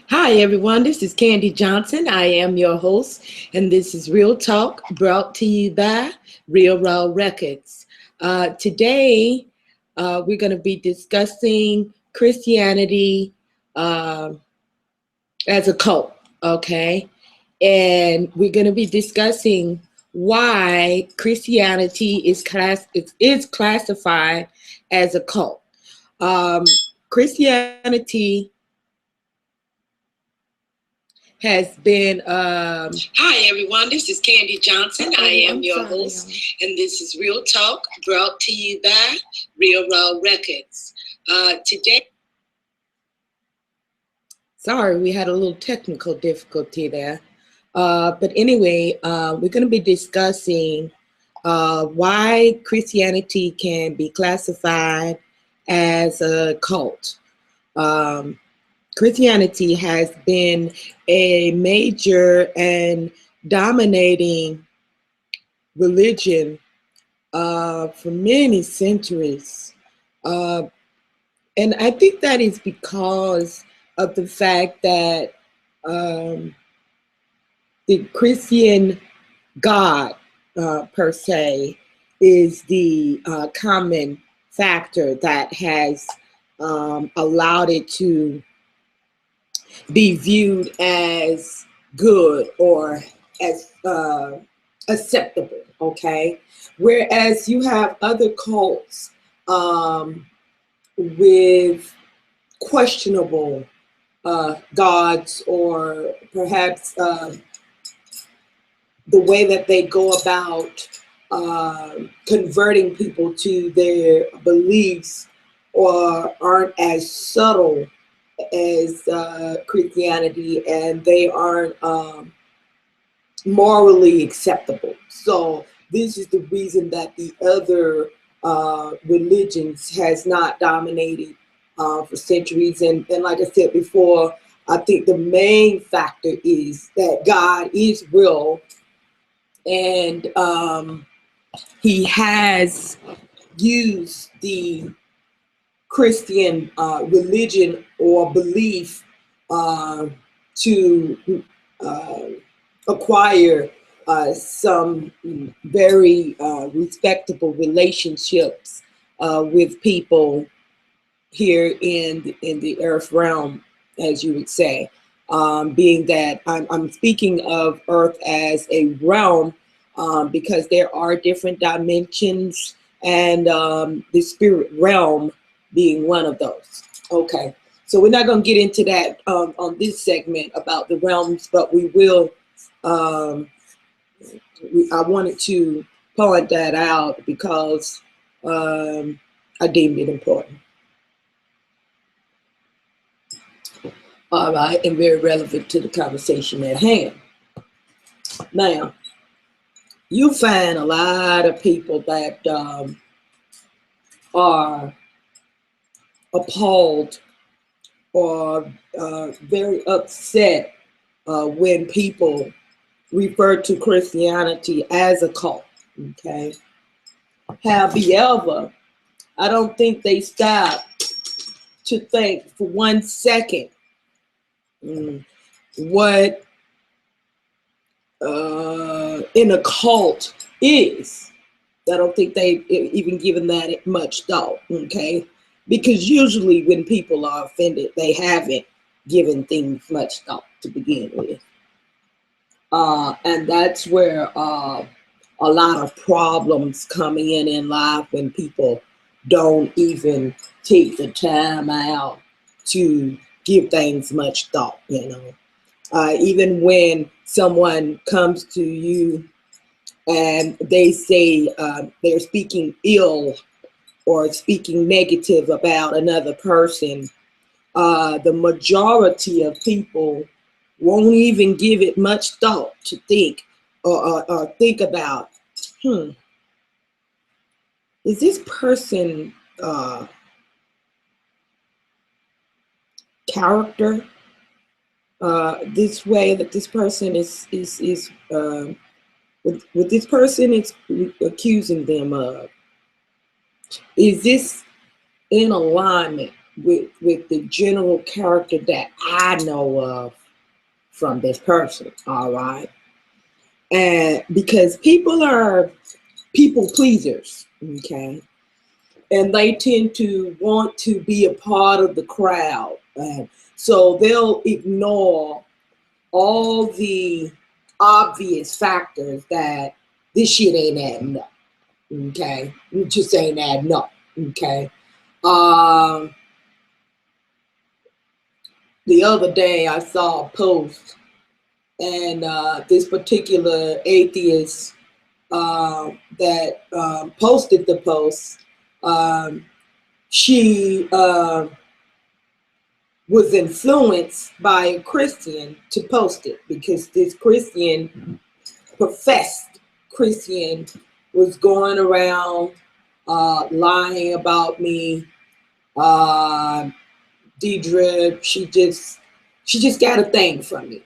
Hi, everyone. This is Candy Johnson. I am your host, and this is Real Talk brought to you by Real Raw Records. Today, we're going to be discussing Christianity uh, as a cult, okay? And we're going to be discussing why Christianity is classified as a cult. Um, Christianity has been. Hi, everyone. This is Candy Johnson. I am your host, and this is Real Talk brought to you by Real Raw Records. Today, sorry, we had a little technical difficulty there. But anyway, we're going to be discussing why Christianity can be classified as a cult. Um, Christianity has been a major and dominating religion for many centuries. Uh, and I think that is because of the fact that um, the Christian God, per se, is the common factor that has allowed it to be viewed as good or as acceptable, okay? Whereas you have other cults with questionable gods, or perhaps the way that they go about converting people to their beliefs, or aren't as subtle as Christianity, and they aren't morally acceptable. So this is the reason that the other religions has not dominated for centuries. And like I said before, I think the main factor is that God is real, and he has used the Christian religion or belief to uh, acquire some very respectable relationships with people here in the earth realm, as you would say. Being that I'm speaking of earth as a realm, because there are different dimensions, and the spirit realm being one of those. Okay, so we're not going to get into that on this segment about the realms, but we will. Um, I wanted to point that out because I deemed it important. All right, and very relevant to the conversation at hand. Now, you find a lot of people that are appalled or very upset when people refer to Christianity as a cult. Okay. However, I don't think they stop to think for 1 second what in a cult is. I don't think they've even given that much thought, okay? Because usually when people are offended, they haven't given things much thought to begin with. And that's where a lot of problems come in life, when people don't even take the time out to give things much thought, you know. Even when someone comes to you and they say they're speaking ill or speaking negative about another person, the majority of people won't even give it much thought to think or think about, is this person character this way, that this person is what this person is accusing them of? Is this in alignment with the general character that I know of from this person, all right? And because people are people pleasers, okay? And they tend to want to be a part of the crowd. So they'll ignore all the obvious factors that this shit ain't adding up, okay? It just ain't adding up, okay? The other day I saw a post, and this particular atheist that posted the post, she was influenced by a Christian to post it, because this Christian, professed Christian, was going around lying about me. Deidre, she just got a thing from me.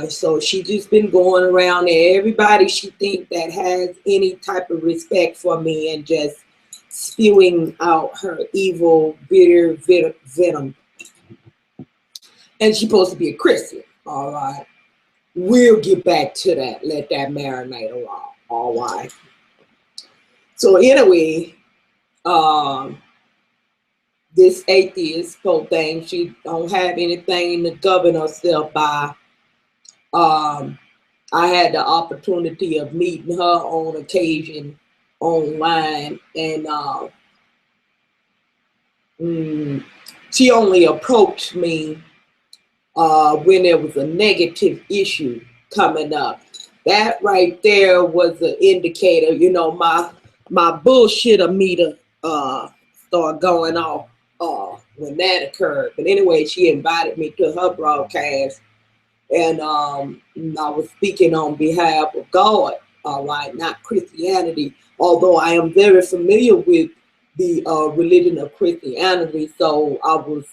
So she just been going around there. Everybody she think that has any type of respect for me and just spewing out her evil, bitter venom. And she's supposed to be a Christian, all right? We'll get back to that. Let that marinate around, all right? So anyway, this atheist whole thing, she don't have anything to govern herself by. I had the opportunity of meeting her on occasion online, and she only approached me when there was a negative issue coming up. That right there was an indicator, you know, my bullshitter meter started going off when that occurred. But anyway, she invited me to her broadcast, and I was speaking on behalf of God, all right, not Christianity, although I am very familiar with the religion of Christianity. So I was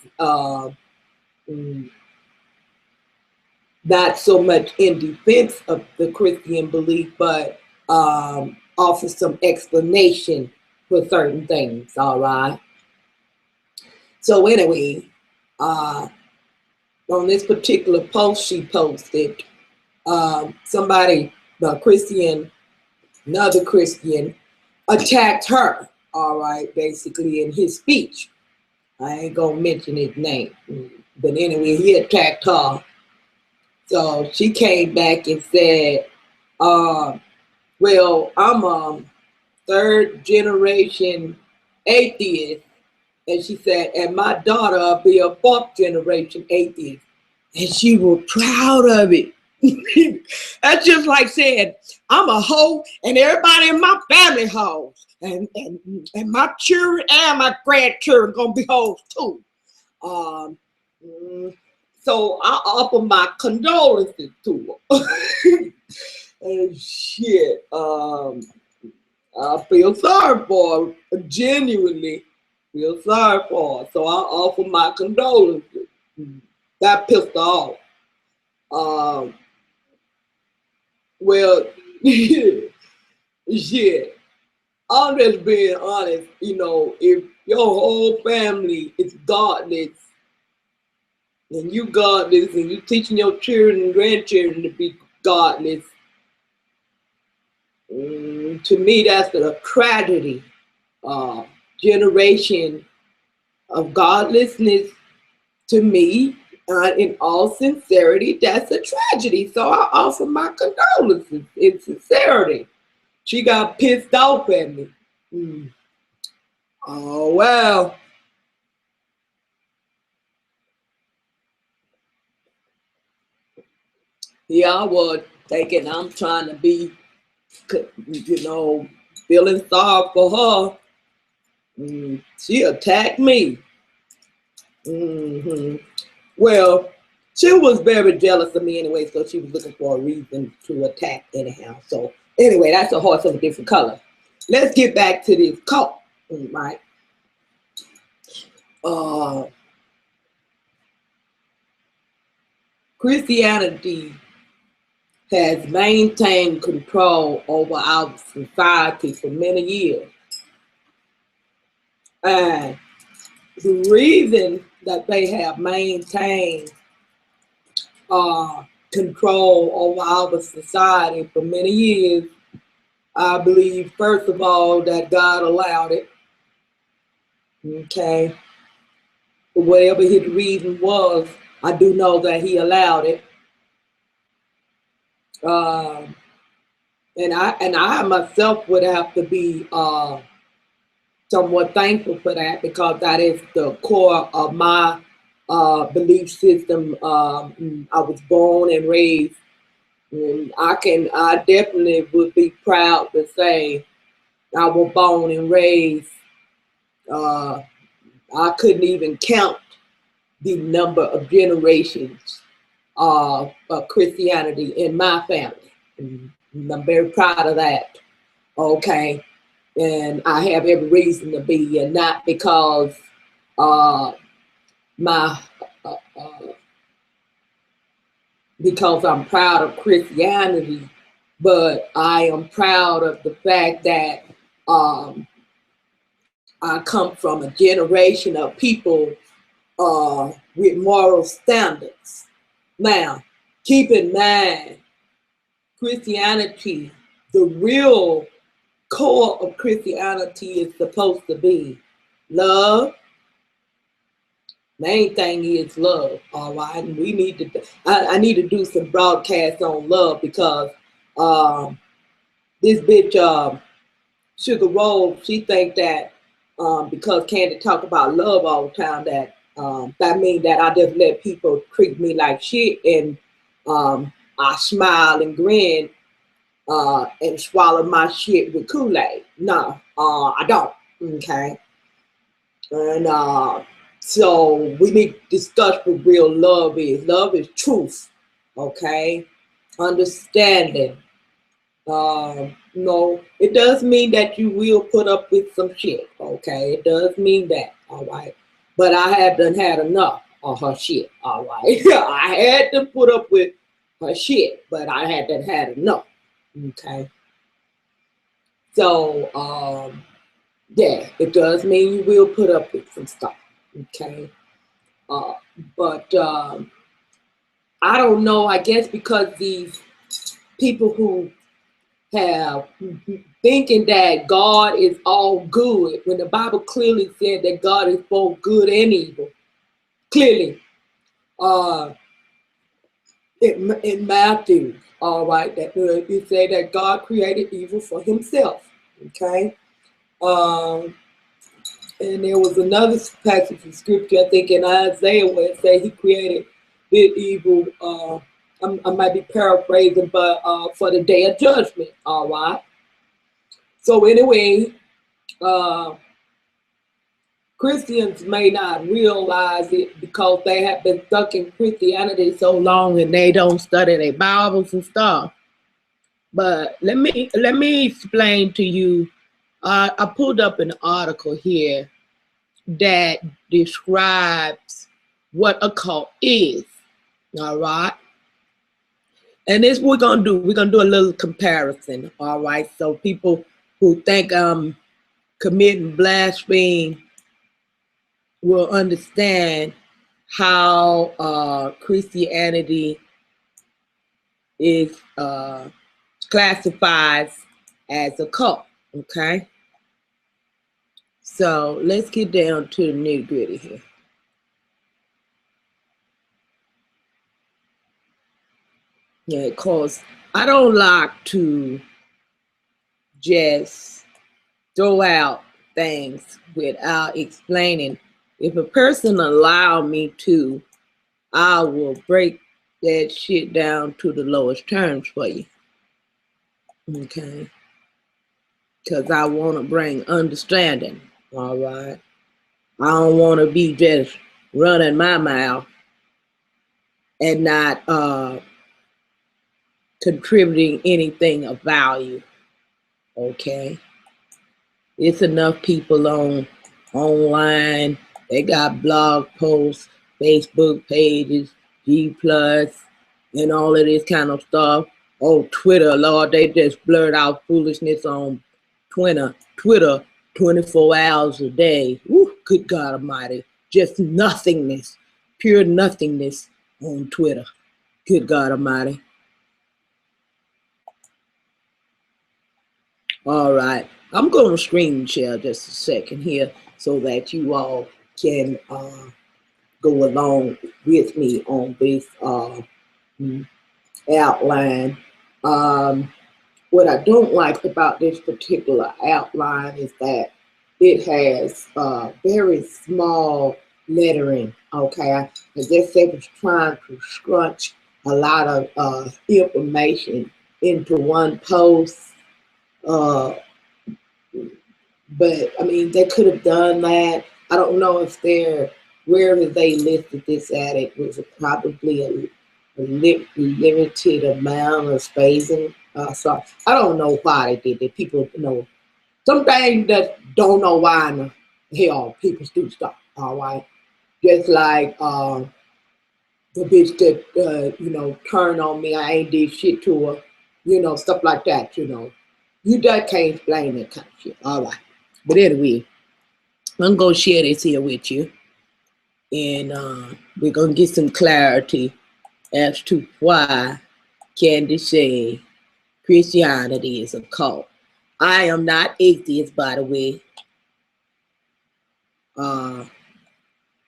not so much in defense of the Christian belief, but offer some explanation for certain things, all right? So anyway, on this particular post she posted, somebody, a Christian, another Christian, attacked her, all right, basically in his speech. I ain't gonna mention his name, but anyway, he attacked her. So she came back and said, well, I'm a third generation atheist. And she said, and my daughter will be a fourth generation atheist. And she was proud of it. That's just like saying, I'm a hoe and everybody in my family hoes. And my children and my grandchildren gonna be hoes too. So I offer my condolences to her. And shit, I feel sorry for her, genuinely feel sorry for her. So I offer my condolences. That pissed her off. Well, shit, I'm just being honest, you know, if your whole family is godless, and you godless, and you teaching your children and grandchildren to be godless, to me, that's a tragedy. Generation of godlessness, to me, in all sincerity, that's a tragedy. So I offer my condolences in sincerity. She got pissed off at me. Oh, well. Yeah, I was thinking I'm trying to be, you know, feeling sorry for her. She attacked me. Well, she was very jealous of me anyway, so she was looking for a reason to attack anyhow. So anyway, that's a horse of a different color. Let's get back to this cult, right? Christianity has maintained control over our society for many years. And the reason that they have maintained control over our society for many years. I believe, first of all, that God allowed it. Okay. For whatever his reason was, I do know that he allowed it. And I myself would have to be somewhat thankful for that, because that is the core of my belief system. I was born and raised, and I definitely would be proud to say I was born and raised. I couldn't even count the number of generations of Christianity in my family. And I'm very proud of that. Okay. And I have every reason to be, and not because because I'm proud of Christianity, but I am proud of the fact that I come from a generation of people with moral standards. Now, keep in mind, Christianity, the real core of Christianity is supposed to be love. Main thing is love, all right? And we need to, I need to do some broadcasts on love, because this bitch, Sugar Rose, she think that because Candy talk about love all the time, that that means that I just let people treat me like shit, and I smile and grin and swallow my shit with Kool-Aid. No, I don't. Okay. And so we need to discuss what real love is. Love is truth. Okay. Understanding. No, it does mean that you will put up with some shit. Okay. It does mean that. All right. But I have done had enough of her shit. All right. I had to put up with her shit, but I had done had enough. Okay. So, yeah, it does mean you will put up with some stuff. Okay. But I don't know, I guess because these people who have thinking that God is all good, when the Bible clearly said that God is both good and evil. Clearly. In Matthew, all right, that you say that God created evil for himself. Okay. And there was another passage of scripture, I think in Isaiah, where it says he created good evil. I might be paraphrasing, but for the day of judgment. All right. So anyway, Christians may not realize it because they have been stuck in Christianity so long and they don't study their Bibles and stuff. But let me explain to you. I pulled up an article here that describes what a cult is. All right. And this we're gonna do. We're gonna do a little comparison. All right. So people who think I'm committing blasphemy will understand how Christianity is classified as a cult. Okay. So let's get down to the nitty gritty here. Yeah, of course, I don't like to just throw out things without explaining. If a person allow me to, I will break that shit down to the lowest terms for you. Okay. Because I want to bring understanding. All right. I don't want to be just running my mouth and not contributing anything of value. Okay. It's enough people online. They got blog posts, Facebook pages, G+, and all of this kind of stuff. Oh, Twitter, Lord, they just blurt out foolishness on Twitter 24 hours a day. Woo, good God Almighty. just nothingness, pure nothingness on Twitter. Good God Almighty. All right, I'm going to screen share just a second here so that you all can go along with me on this outline. What I don't like about this particular outline is that it has very small lettering. Okay, I guess they was trying to scrunch a lot of information into one post. But I mean, they could have done that. I don't know if wherever they listed this at, it was probably a limited amount of spacing. So I don't know why they did it. People some things that don't know why in the hell people do stuff. All right, just like the bitch that turned on me. I ain't did shit to her. Stuff like that. You just can't explain that kind of shit. All right, but anyway, I'm gonna share this here with you, and we're gonna get some clarity as to why Candy say Christianity is a cult. I am not atheist, by the way.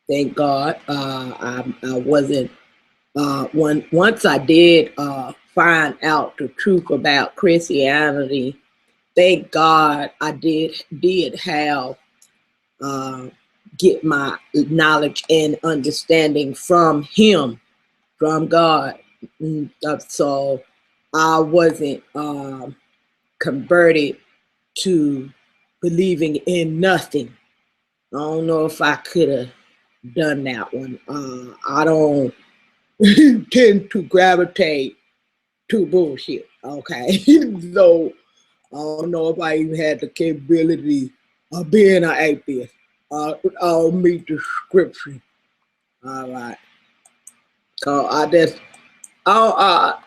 Thank God. I wasn't. Once I did find out the truth about Christianity, thank God I did have get my knowledge and understanding from Him, from God. So I wasn't converted to believing in nothing. I don't know if I could have done that one. I don't tend to gravitate to bullshit. Okay, so I don't know if I even had the capability of being an atheist. I'll meet the description. All right. So I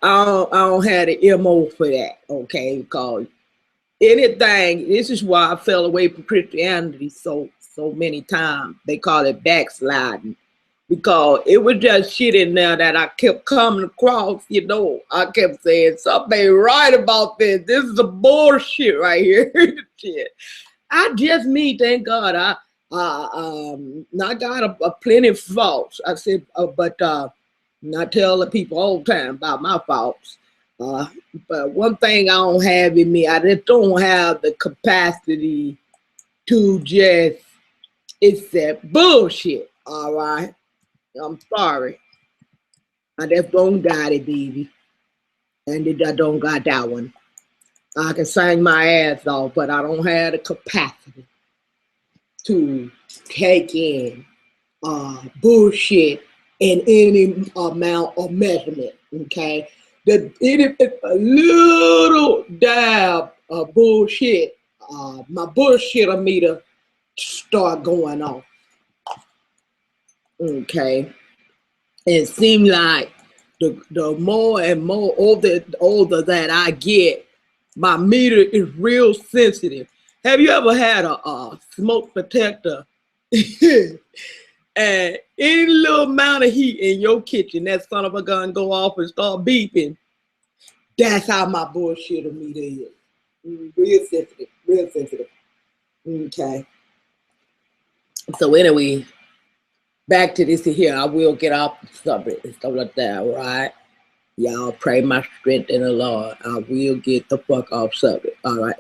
don't have the MO for that. Okay, because anything. This is why I fell away from Christianity so many times. They call it backsliding, because it was just shit in there that I kept coming across. I kept saying something ain't right about this. This is a bullshit right here. Shit. I just me, thank God. I got a plenty of faults. I said, but not tell the people all the time about my faults. But one thing I don't have in me, I just don't have the capacity to just accept bullshit. All right, I'm sorry. I just don't got it, baby, and I don't got that one. I can sing my ass off, but I don't have the capacity to take in bullshit in any amount of measurement. Okay, if a little dab of bullshit, my bullshit meter start going off. Okay, it seemed like the more and more older that I get, my meter is real sensitive. Have you ever had a smoke detector and any little amount of heat in your kitchen, that son of a gun go off and start beeping? That's how my bullshit meter is. Real sensitive, real sensitive. Okay. So anyway, back to this here. I will get off the subject and stuff like that, right? Y'all pray my strength in the Lord. I will get the fuck off subject. All right.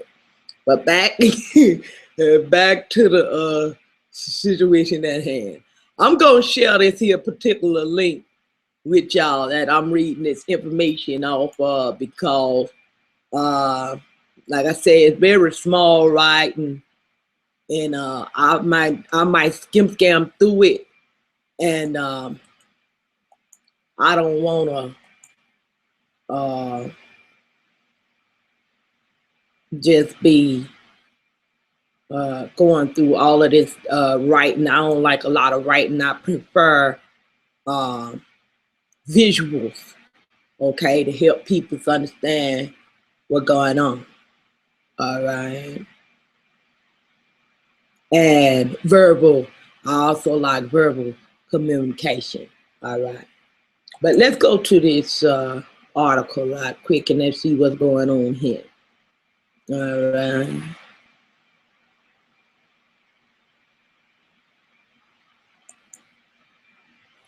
But back back to the situation at hand. I'm gonna share this here particular link with y'all that I'm reading this information off of, because like I said, it's very small writing, and I might skim through it, and I don't wanna just be going through all of this writing. I don't like a lot of writing. I prefer visuals, okay, to help people understand what's going on. All right. And verbal. I also like verbal communication. All right. But let's go to this article right quick and let's see what's going on here. All right.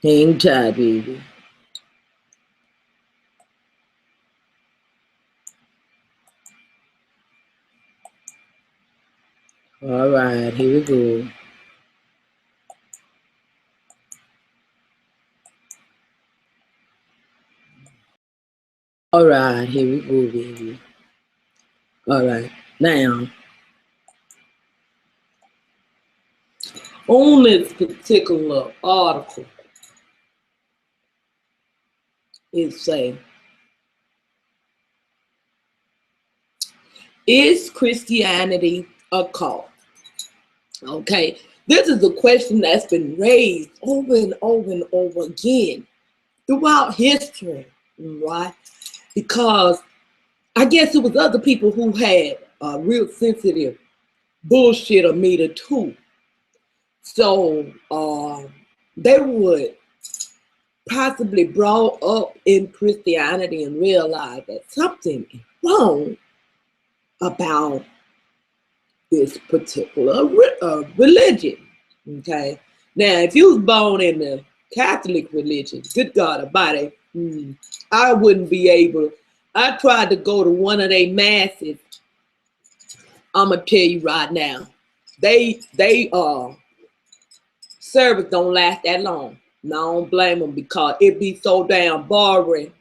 Hang tight, baby. All right, here we go. All right, here we go, baby. All right, now, on this particular article, it says, is Christianity a cult? Okay, this is a question that's been raised over and over and over again throughout history, right? Because I guess it was other people who had a real sensitive bullshit meter too. So they would possibly brought up in Christianity and realize that something is wrong about this particular religion. Okay, now if you was born in the Catholic religion, good God Almighty, I wouldn't be able. I tried to go to one of their masses. I'm gonna tell you right now, they service don't last that long. And I don't blame them because it be so damn boring.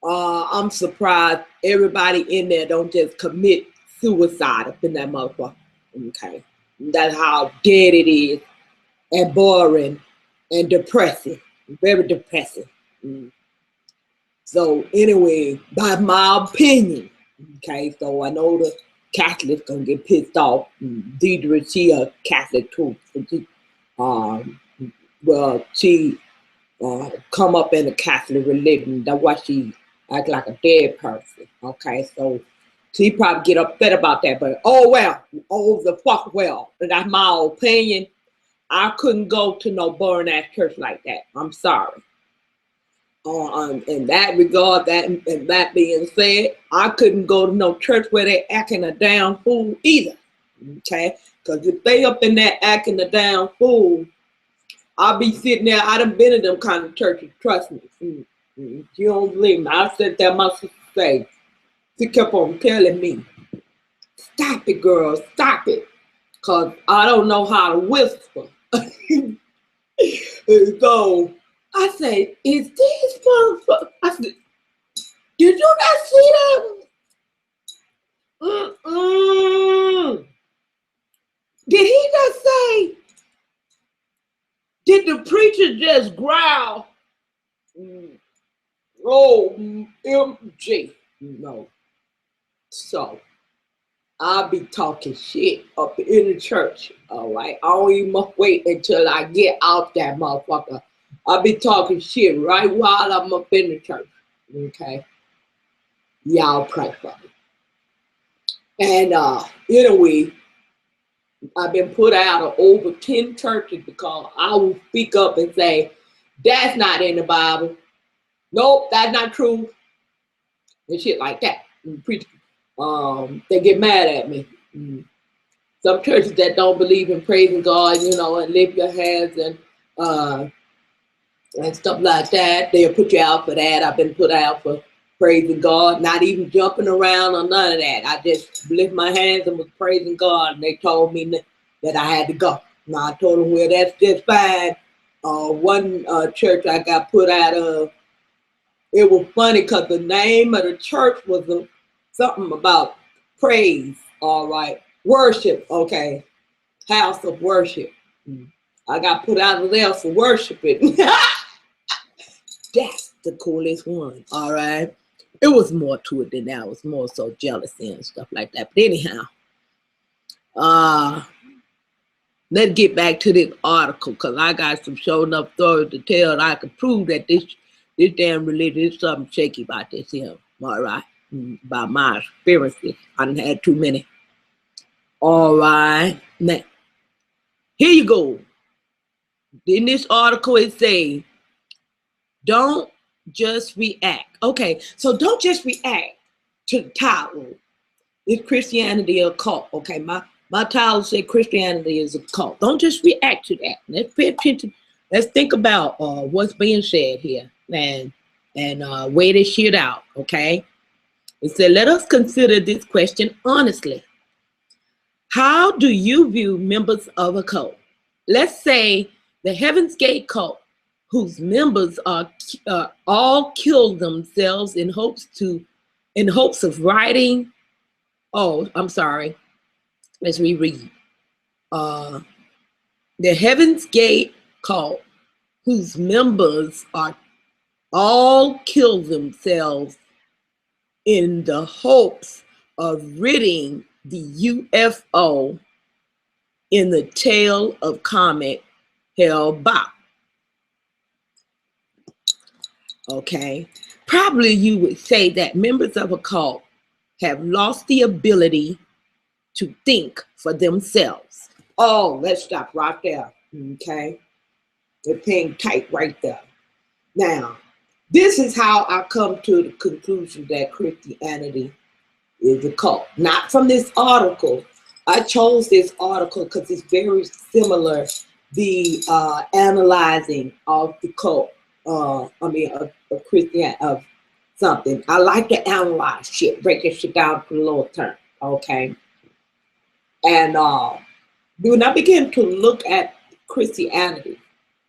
I'm surprised everybody in there don't just commit suicide up in that motherfucker. Okay, that's how dead it is, and boring, and depressing, very depressing. So anyway, by my opinion, okay, so I know the Catholics gonna get pissed off. Deidre, she a Catholic too. Well, she come up in the Catholic religion. That's why she act like a dead person. Okay, so she probably get upset about that. But oh well, oh the fuck well. That's my opinion. I couldn't go to no boring ass church like that. I'm sorry. In that regard, that being said, I couldn't go to no church where they acting a damn fool either. Okay, because if they up in there acting a damn fool, I'll be sitting there. I done been in them kind of churches. Trust me. You don't believe me. I said that my sister say. She kept on telling me, "Stop it, girl. Stop it," because I don't know how to whisper. So I said, "Is this motherfucker?" I said, "Did you not see that?" Did he just say? Did the preacher just growl? OMG. No. So I'll be talking shit up in the church. All right. I don't even wait until I get out that motherfucker. I'll be talking shit right while I'm up in the church. Okay. Y'all pray for me. And anyway, I've been put out of over 10 churches because I will speak up and say, that's not in the Bible. Nope, that's not true. And shit like that. They get mad at me. Some churches that don't believe in praising God, you know, and lift your hands and stuff like that, they'll put you out for that. I've been put out for praising God, not even jumping around or none of that. I just lift my hands and was praising God, and they told me that I had to go. Now I told them, well, that's just fine. One church I got put out of, it was funny because the name of the church was something about praise, all right, worship, okay, house of worship. I got put out of there for worshiping. That's the coolest one, all right. It was more to it than that. It was more so jealousy and stuff like that. But anyhow, let's get back to this article because I got some show enough stories to tell that I can prove that this damn religion is something shaky about this here. All right, about my experiences. I done had too many. All right, now Here you go. In this article, it say, don't just react. Okay, so don't just react to the title. Is Christianity a cult? Okay, my title said Christianity is a cult. Don't just react to that. Let's pay attention. Let's think about what's being said here and weigh this shit out. Okay, it said, let us consider this question honestly. How do you view members of a cult? Let's say the Heaven's Gate cult, whose members are all killed themselves in hopes of writing. Oh, I'm sorry. Let's reread. The Heaven's Gate cult, whose members are all killed themselves in the hopes of ridding the UFO in the tale of comet Hellbop. Okay, probably you would say that members of a cult have lost the ability to think for themselves. Oh, let's stop right there. Okay, they're paying tight right there. Now, this is how I come to the conclusion that Christianity is a cult. Not from this article. I chose this article because it's very similar, the analyzing of the cult. Of Christianity, of something. I like to analyze shit, break this shit down to the lower term. Okay. And when I begin to look at Christianity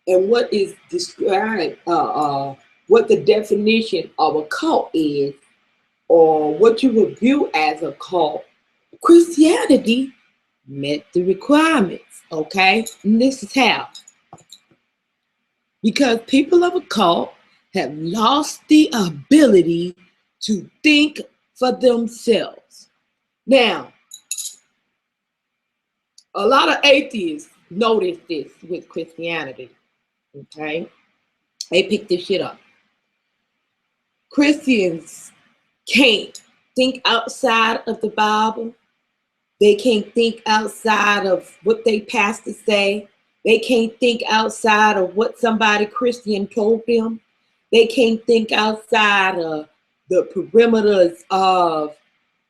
and what is described, what the definition of a cult is, or what you would view as a cult, Christianity met the requirements. Okay. And this is how. Because people of a cult have lost the ability to think for themselves. Now, a lot of atheists notice this with Christianity. Okay? They pick this shit up. Christians can't think outside of the Bible. They can't think outside of what they pastors say. They can't think outside of what somebody Christian told them. They can't think outside of the perimeters of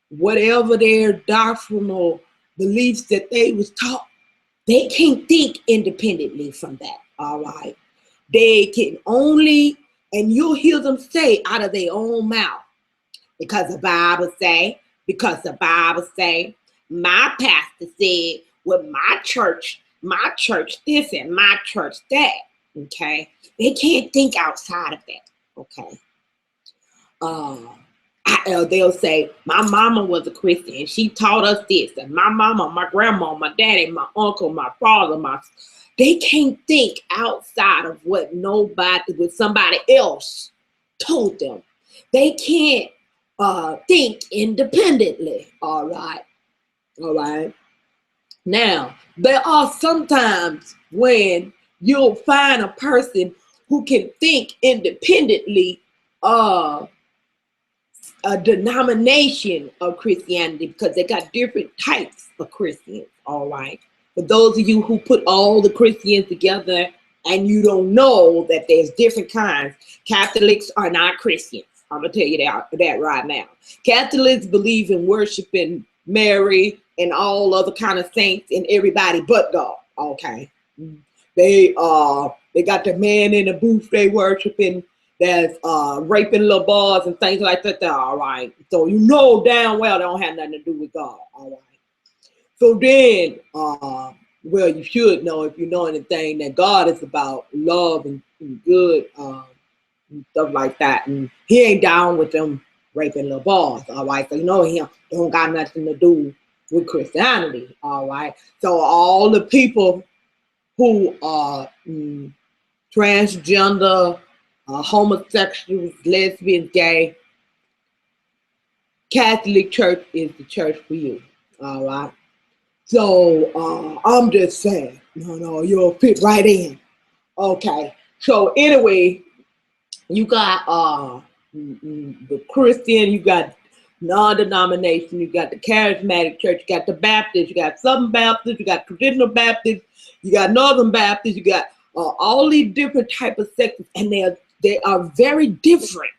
whatever their doctrinal beliefs that they was taught. They can't think independently from that, all right? They can only, and you'll hear them say out of their own mouth, because the Bible say, my pastor said, well, my church this and my church that. Okay, they can't think outside of that. Okay, they'll say my mama was a Christian. She taught us this, and my mama, my grandma, my daddy, my uncle, my father, they can't think outside of what somebody else told them. They can't think independently. All right. Now, there are sometimes when you'll find a person who can think independently of a denomination of Christianity, because they got different types of Christians, all right? For those of you who put all the Christians together and you don't know that there's different kinds, Catholics are not Christians. I'm going to tell you that right now. Catholics believe in worshiping Mary and all other kind of saints and everybody but God. Okay, they got the man in the booth they worshiping that's raping little boys and things like that. All right, so you know damn well they don't have nothing to do with God. All right, so then well, you should know, if you know anything, that God is about love and good and stuff like that, and He ain't down with them raping little boys. All right, so you know He don't got nothing to do with Christianity. All right, so all the people who are transgender, homosexuals, lesbians, gay, Catholic Church is the church for you. All right, so I'm just saying, no, you'll fit right in. Okay, so anyway, you got the Christian, you got non-denomination. You got the charismatic church, you got the Baptist, you got Southern Baptist, you got traditional Baptist, you got Northern Baptist, you got all these different type of sects, and they are very different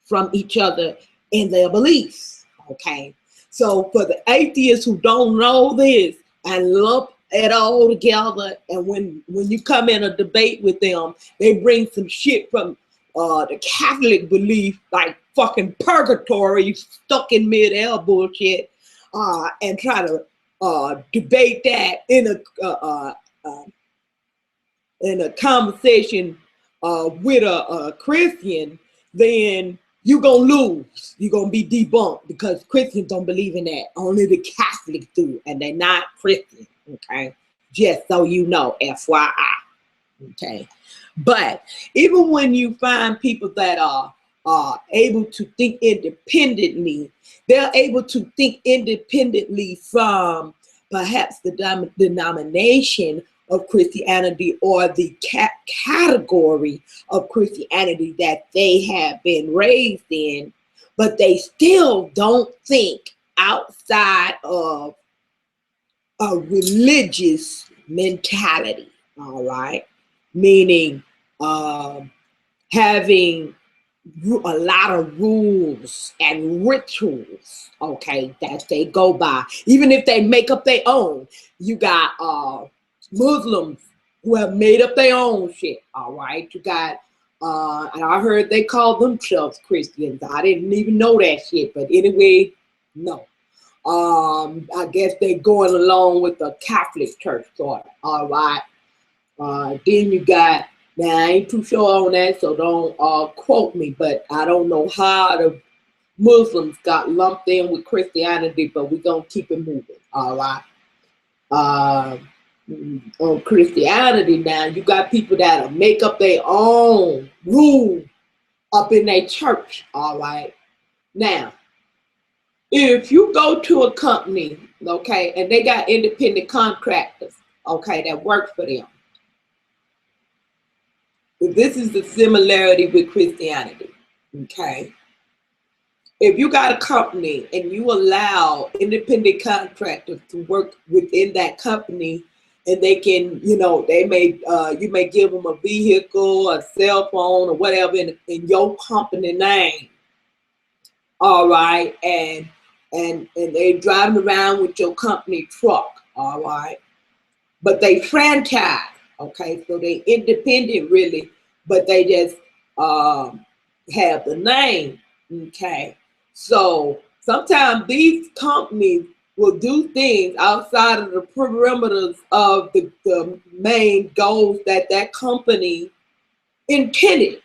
from each other in their beliefs. Okay, so for the atheists who don't know this and lump it all together, and when you come in a debate with them, they bring some shit from the Catholic belief, like fucking purgatory, stuck in mid-air bullshit, and try to debate that in a conversation with a Christian, then you're gonna lose. You're gonna be debunked, because Christians don't believe in that. Only the Catholics do, and they're not Christian. Okay, just so you know, FYI. Okay, but even when you find people that are able to think independently, they're able to think independently from perhaps the denomination of Christianity or the category of Christianity that they have been raised in, but they still don't think outside of a religious mentality. All right, meaning having a lot of rules and rituals, okay, that they go by, even if they make up their own. You got Muslims who have made up their own shit. All right, you got and I heard they call themselves Christians. I didn't even know that shit, but anyway, no. I guess they going along with the Catholic Church sort of. All right. Then you got, now I ain't too sure on that, so don't quote me, but I don't know how the Muslims got lumped in with Christianity, but we're gonna keep it moving. All right. On Christianity now, you got people that make up their own rule up in their church. All right. Now, if you go to a company, okay, and they got independent contractors, okay, that work for them. This is the similarity with Christianity, okay? If you got a company and you allow independent contractors to work within that company, and they can, you know, they may, you may give them a vehicle, a cell phone, or whatever in your company name, all right, and they driving around with your company truck, all right, but they franchise, okay, so they independent really, but they just have the name, okay. So sometimes these companies will do things outside of the perimeters of the main goals that that company intended,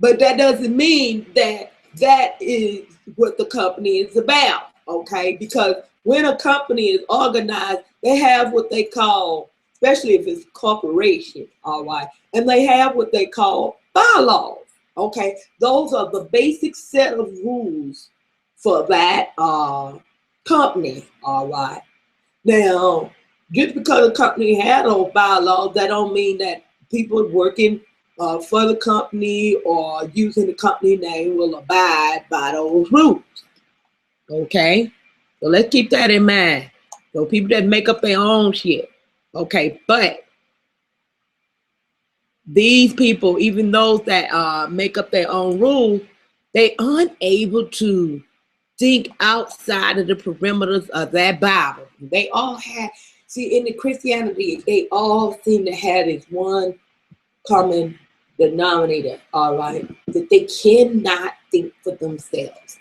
but that doesn't mean that that is what the company is about, okay? Because when a company is organized, they have what they call, especially if it's a corporation, all right, and they have what they call bylaws, okay? Those are the basic set of rules for that company, all right? Now, just because a company had those bylaws, that don't mean that people working for the company or using the company name will abide by those rules. Okay, so let's keep that in mind. So people that make up their own shit. Okay, but these people, even those that make up their own rules, they aren't able to think outside of the perimeters of that Bible. They all have, see, in the Christianity, they all seem to have this one common denominator, all right, that they cannot think for themselves.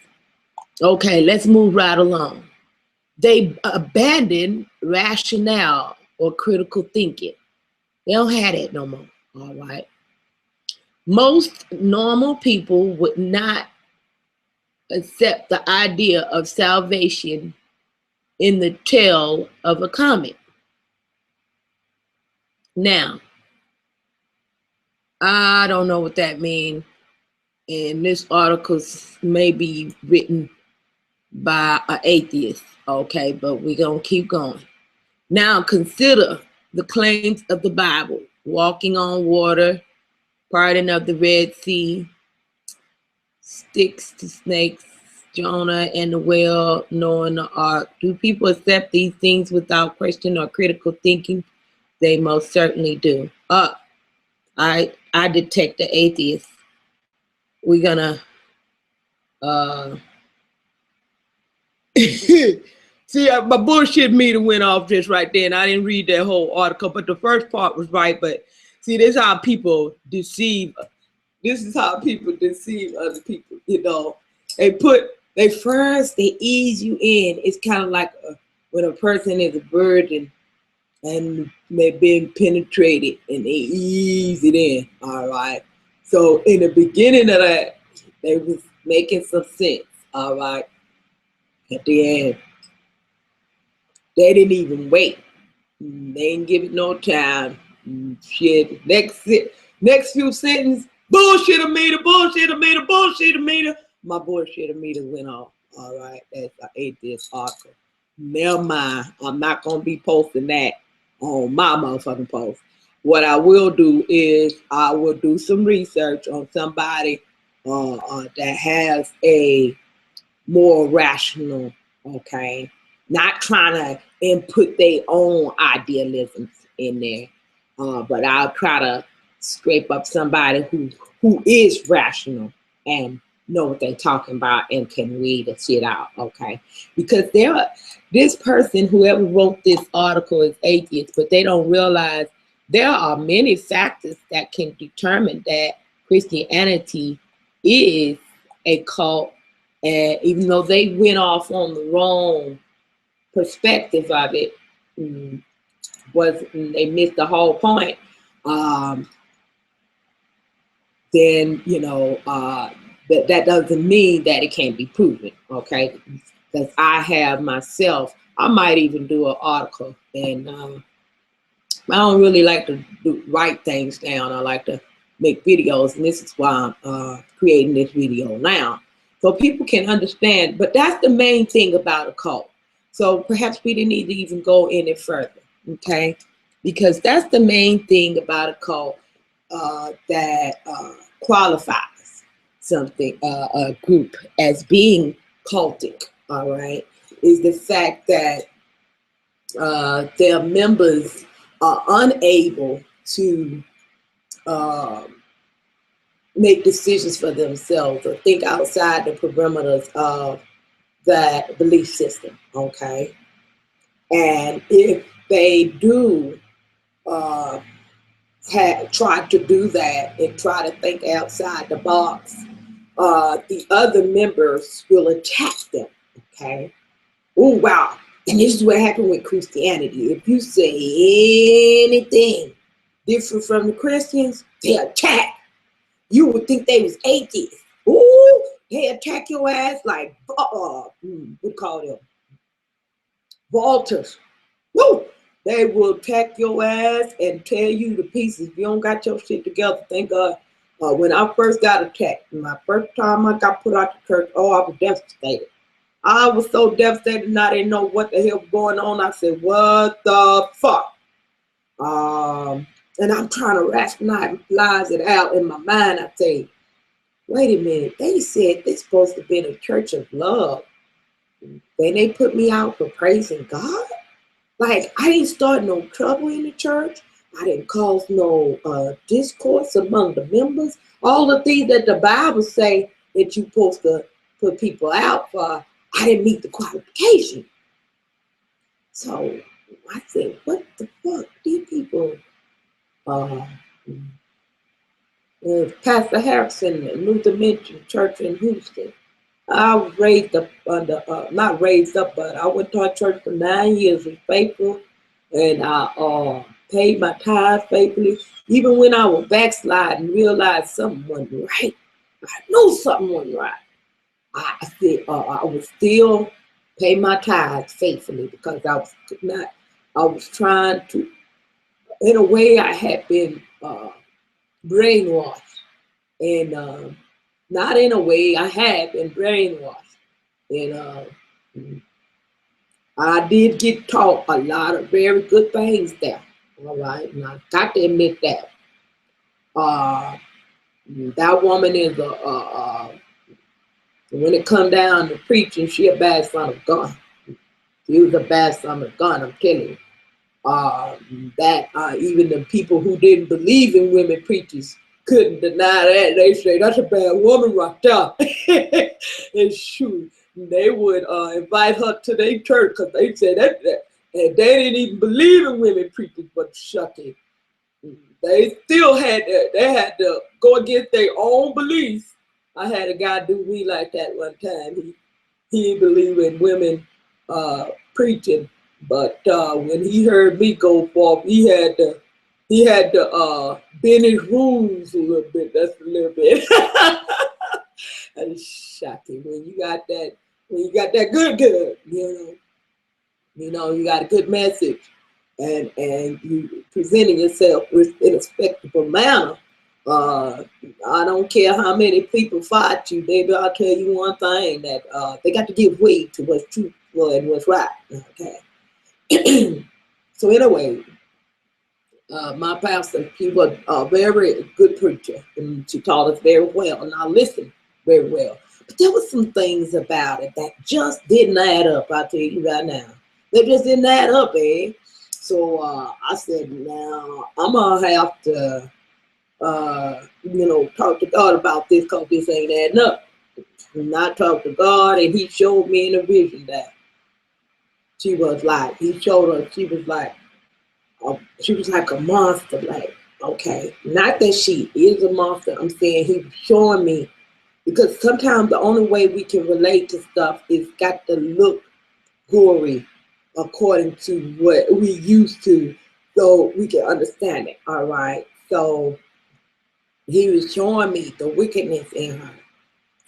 Okay, let's move right along. They abandon rationale or critical thinking. They don't have that no more, all right. Most normal people would not accept the idea of salvation in the tail of a comet. Now, I don't know what that means, and this article may be written by an atheist, okay, but we're going to keep going. Now, consider the claims of the Bible: walking on water, parting of the Red Sea, sticks to snakes, Jonah and the whale, Noah and the ark. Do people accept these things without question or critical thinking? They most certainly do. I detect the atheist. We're gonna see, my bullshit meter went off just right there, and I didn't read that whole article, but the first part was right. But see, this is how people deceive. This is how people deceive other people. You know, they first ease you in. It's kind of like when a person is a virgin and they're being penetrated, and they ease it in. All right. So in the beginning of that, they was making some sense. All right. At the end, they didn't even wait. They didn't give it no time. Shit. Next few sentences, bullshit meter, bullshit meter, bullshit meter. My bullshit meter went off. All right, that's an atheist article. Never mind. I'm not gonna be posting that on my motherfucking post. What I will do is I will do some research on somebody that has a more rational, okay, not trying to input their own idealisms in there, but I'll try to scrape up somebody who is rational and know what they're talking about and can read the shit out, okay? Because this person, whoever wrote this article, is atheist, but they don't realize there are many factors that can determine that Christianity is a cult. And even though they went off on the wrong perspective of it, they missed the whole point. Then that doesn't mean that it can't be proven, okay? Because I have myself, I might even do an article, and I don't really like to write things down. I like to make videos, and this is why I'm creating this video now, so people can understand. But that's the main thing about a cult. So perhaps we didn't need to even go any further, okay? Because that's the main thing about a cult that qualifies something, a group, as being cultic, all right, is the fact that their members are unable to make decisions for themselves or think outside the perimeters of that belief system, okay? And if they do try to do that and try to think outside the box, the other members will attack them, okay? Oh, wow. And this is what happened with Christianity. If you say anything different from the Christians, they attack. You would think they was atheists. Ooh, they attack your ass like, we call them Walters. Woo! They will attack your ass and tear you to pieces if you don't got your shit together. Thank God. When I first got attacked, my first time I got put out the church, I was devastated. I was so devastated and I didn't know what the hell was going on. I said, what the fuck? And I'm trying to rationalize it out in my mind. I say, wait a minute. They said this supposed to be a church of love. Then they put me out for praising God? Like, I didn't start no trouble in the church. I didn't cause no discourse among the members. All the things that the Bible say that you're supposed to put people out for, I didn't meet the qualification. So I said, what the fuck? These people, Pastor Harrison, Luther Mission Church in Houston. I was raised up under, not raised up, but I went to our church for 9 years, was faithful, and I paid my tithes faithfully. Even when I was backsliding, realized something wasn't right. I knew something wasn't right. I said I would still pay my tithes faithfully because I was trying to, in a way I had been brainwashed, and not in a way I had been brainwashed. And I did get taught a lot of very good things there, all right, and I got to admit that. That woman is And when it come down to preaching, she a bad son of God. She was a bad son of God, I'm telling you. Even the people who didn't believe in women preachers couldn't deny that. They say that's a bad woman right there. And shoot, they would invite her to their church because they said that, and they didn't even believe in women preachers, but shucking. They still had that. They had to go against their own beliefs. I had a guy do me like that one time. He didn't believe in women preaching, but when he heard me go forth, he had to bend his rules a little bit. That's a little bit. That is shocking when you got that. When you got that good, you got a good message, and you presenting yourself in a respectable manner. I don't care how many people fight you, baby. I'll tell you one thing, that they got to give weight to what's true and what's right. Okay. So anyway, my pastor, he was a very good preacher, and she taught us very well, and I listened very well. But there were some things about it that just didn't add up. I'll tell you right now, they just didn't add up, eh? So I said, now I'm gonna have to talk to God about this, because this ain't adding up. And I talked to God, and he showed me in a vision that she was like, she was like a monster. Like, okay, not that she is a monster. I'm saying he was showing me, because sometimes the only way we can relate to stuff is got to look gory according to what we used to, so we can understand it. All right. So he was showing me the wickedness in her.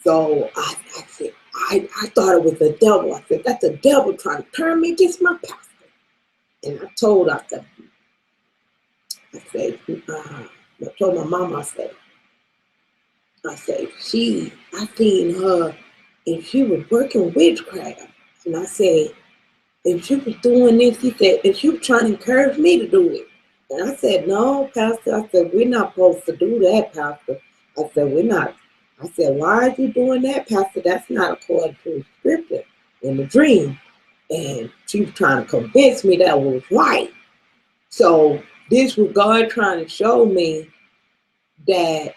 So I said, I thought it was the devil. I said, that's the devil trying to turn me against my pastor. And I told my mama, I said, I seen her, and she was working witchcraft. And I said, if she was doing this, he said, and she was trying to encourage me to do it. And I said, no, Pastor. I said, we're not supposed to do that, Pastor. I said, we're not. I said, why are you doing that, Pastor? That's not according to the scripture in the dream. And she was trying to convince me that was right. So this was God trying to show me that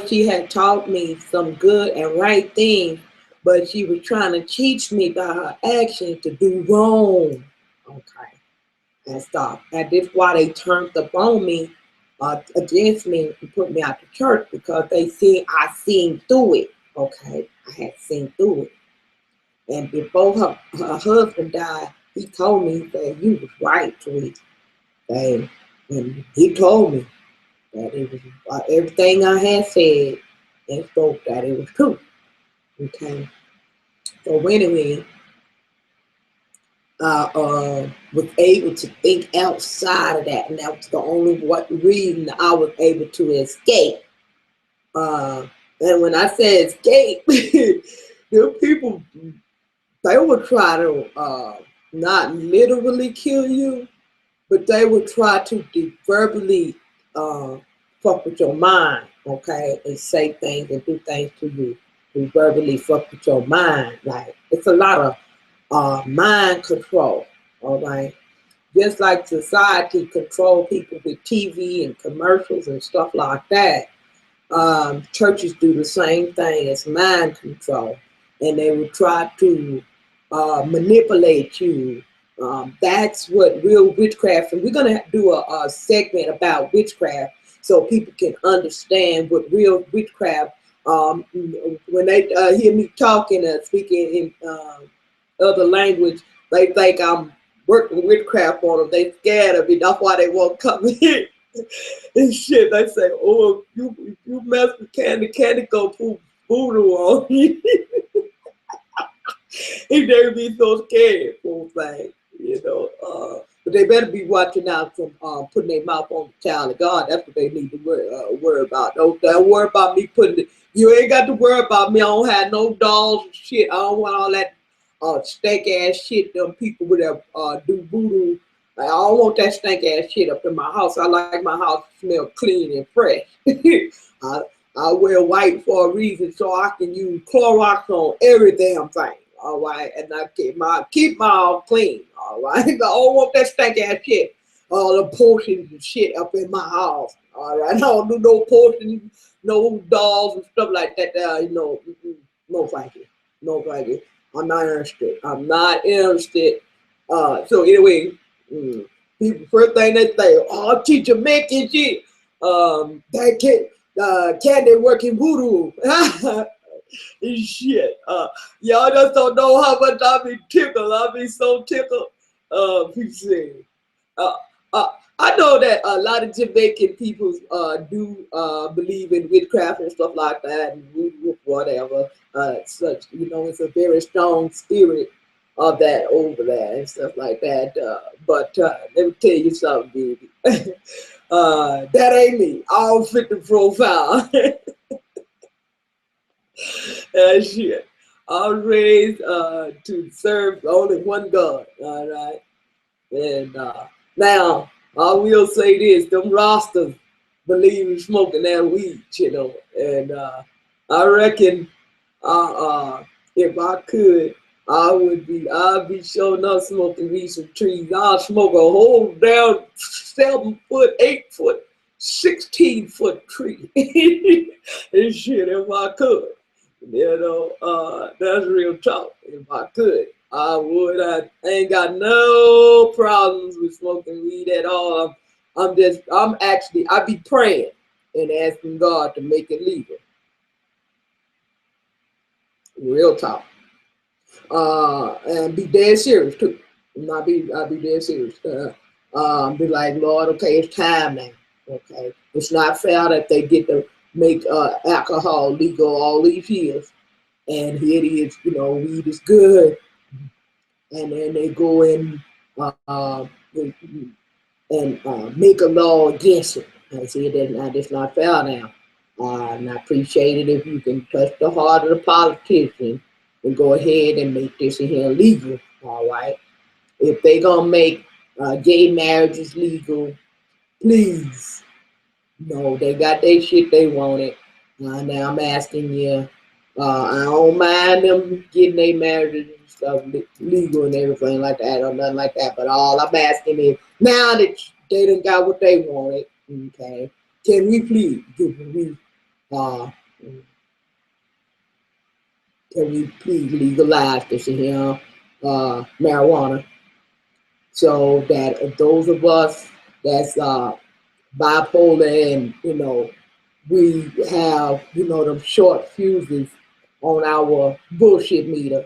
she had taught me some good and right things, but she was trying to teach me by her actions to do wrong. Okay. And stop. And that's why they turned up on me, against me, and put me out the church, because they see I seen through it. Okay. I had seen through it. And before her husband died, he told me that you was right, Tweet. And he told me that it was everything I had said and spoke, that it was true. Okay. So anyway, I was able to think outside of that, and that was the only reason I was able to escape. And when I say escape, the people, they would try to not literally kill you, but they would try to verbally fuck with your mind, okay, and say things and do things to you to verbally fuck with your mind. Like, it's a lot of mind control, all right? Just like society control people with TV and commercials and stuff like that, churches do the same thing as mind control, and they will try to manipulate you. That's what real witchcraft, and we're going to do a segment about witchcraft so people can understand what real witchcraft, when they hear me talking and speaking in other language, they think I'm working witchcraft on them. They scared of me. That's why they won't come in and shit. They say, oh, you mess with Candy go put voodoo on you. He never be so scared, poor thing, But they better be watching out from putting their mouth on the child of God. That's what they need to worry about. Don't worry about me putting it. You ain't got to worry about me. I don't have no dolls and shit. I don't want all that stank ass shit. Them people with that do voodoo. I don't want that stank ass shit up in my house. I like my house to smell clean and fresh. I wear white for a reason, so I can use Clorox on every damn thing. All right, and I keep my all clean. All right, I don't want that stank ass shit, all the portions and shit up in my house. All right, I don't do no portions, no dolls and stuff like that. No thank you, no thank you. I'm not interested. I'm not interested. So anyway, people first thing they say, oh, teacher making shit. That kid, candy working voodoo. Shit. Y'all just don't know how much I be tickled. I be so tickled. People say, uh, I know that a lot of Jamaican people do believe in witchcraft and stuff like that, and voodoo, whatever. Such, it's a very strong spirit of that over there and stuff like that. But let me tell you something, baby. That ain't me. I don't fit the profile. Shit. I was raised to serve only one God. All right. And now I will say this: them Rastas believe in smoking that weed, And I reckon, if I could, I'd be showing up smoking me some trees. I'll smoke a whole damn 7 foot, 8 foot, 16-foot tree. And shit, if I could. That's real talk. If I could, I would. I ain't got no problems with smoking weed at all. I be praying and asking God to make it legal. Real talk. And be dead serious too. I'll be dead serious. Be like, Lord, okay, it's time now. Okay, it's not fair that they get to make alcohol legal all these years, and here it is. Weed is good, and then they go in and make a law against it. I see that's not fair now. And I appreciate it if you can touch the heart of the politician and go ahead and make this in here legal. All right. If they gonna make gay marriages legal, please. No, they got their shit they wanted. Now I'm asking you, I don't mind them getting their marriages and stuff legal and everything like that or nothing like that. But all I'm asking is, now that they done got what they wanted, okay, can we please legalize this here marijuana, so that those of us that's bipolar and we have them short fuses on our bullshit meter,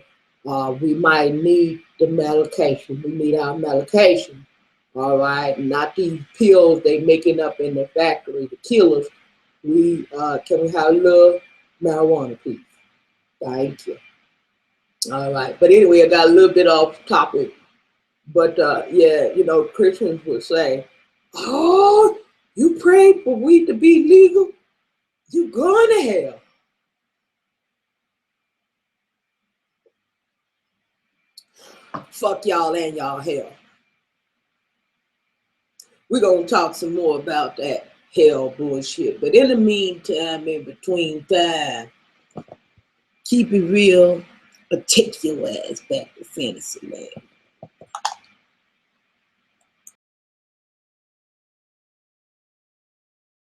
we might need the medication. We need our medication, all right, not these pills they making up in the factory to kill us. Can we have a little marijuana, please? Thank you. All right, but anyway, I got a little bit off topic, but yeah, Christians would say, "Oh, you prayed for weed to be legal? You going to hell?" Fuck y'all and y'all hell. We're gonna talk some more about that hell bullshit, but in the meantime, in between time, keep it real, or take your ass back to fantasy land.